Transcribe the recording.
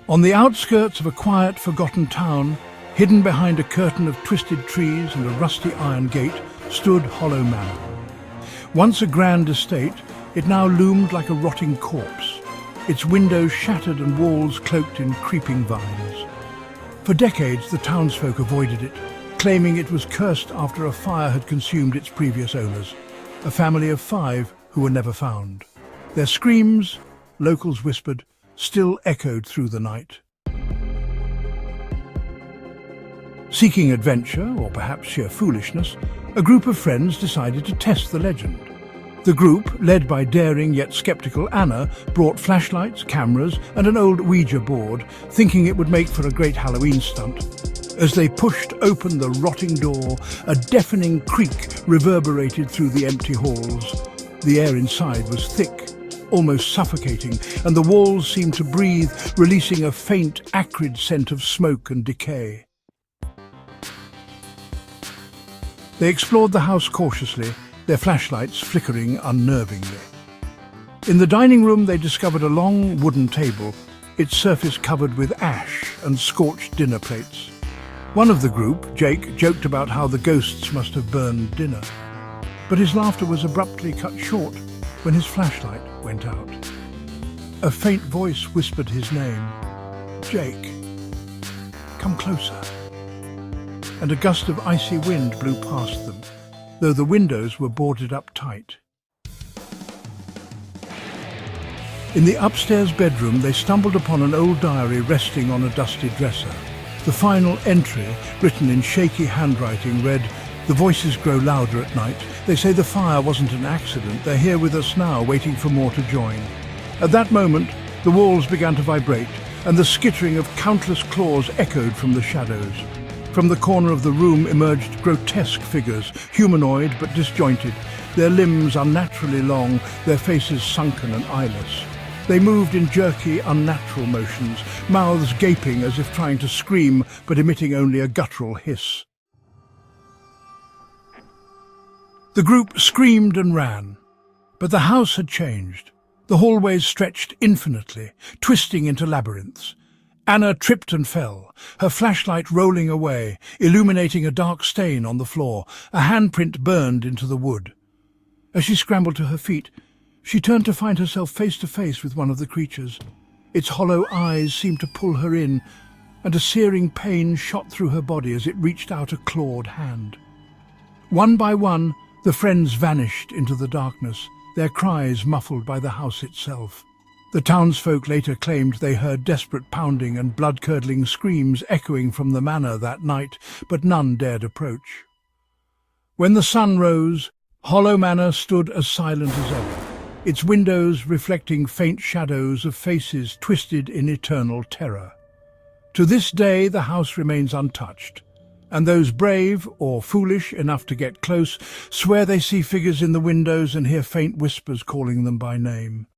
On the outskirts of a quiet, forgotten town, hidden behind a curtain of twisted trees and a rusty iron gate, stood Hollow Manor. Once a grand estate, it now loomed like a rotting corpse, its windows shattered and walls cloaked in creeping vines. For decades, the townsfolk avoided it, claiming it was cursed after a fire had consumed its previous owners, a family of 5 who were never found. Their screams, locals whispered, still echoed through the night. Seeking adventure, or perhaps sheer foolishness, a group of friends decided to test the legend. The group, led by daring yet skeptical Anna, brought flashlights, cameras, and an old Ouija board, thinking it would make for a great Halloween stunt. As they pushed open the rotting door, a deafening creak reverberated through the empty halls. The air inside was thick, almost suffocating, and the walls seemed to breathe, releasing a faint, acrid scent of smoke and decay. They explored the house cautiously, their flashlights flickering unnervingly. In the dining room, they discovered a long wooden table, its surface covered with ash and scorched dinner plates. One of the group, Jake, joked about how the ghosts must have burned dinner. But his laughter was abruptly cut short when his flashlight went out. A faint voice whispered his name. Jake, come closer. And a gust of icy wind blew past them, though the windows were boarded up tight. In the upstairs bedroom, they stumbled upon an old diary resting on a dusty dresser. The final entry, written in shaky handwriting, read, "The voices grow louder at night. They say the fire wasn't an accident. They're here with us now, waiting for more to join." At that moment, the walls began to vibrate, and the skittering of countless claws echoed from the shadows. From the corner of the room emerged grotesque figures, humanoid but disjointed, their limbs unnaturally long, their faces sunken and eyeless. They moved in jerky, unnatural motions, mouths gaping as if trying to scream, but emitting only a guttural hiss. The group screamed and ran, but the house had changed. The hallways stretched infinitely, twisting into labyrinths. Anna tripped and fell, her flashlight rolling away, illuminating a dark stain on the floor. A handprint burned into the wood. As she scrambled to her feet, she turned to find herself face to face with one of the creatures. Its hollow eyes seemed to pull her in, and a searing pain shot through her body as it reached out a clawed hand. One by one, the friends vanished into the darkness, their cries muffled by the house itself. The townsfolk later claimed they heard desperate pounding and blood-curdling screams echoing from the manor that night, but none dared approach. When the sun rose, Hollow Manor stood as silent as ever, its windows reflecting faint shadows of faces twisted in eternal terror. To this day, the house remains untouched, and those brave or foolish enough to get close swear they see figures in the windows and hear faint whispers calling them by name.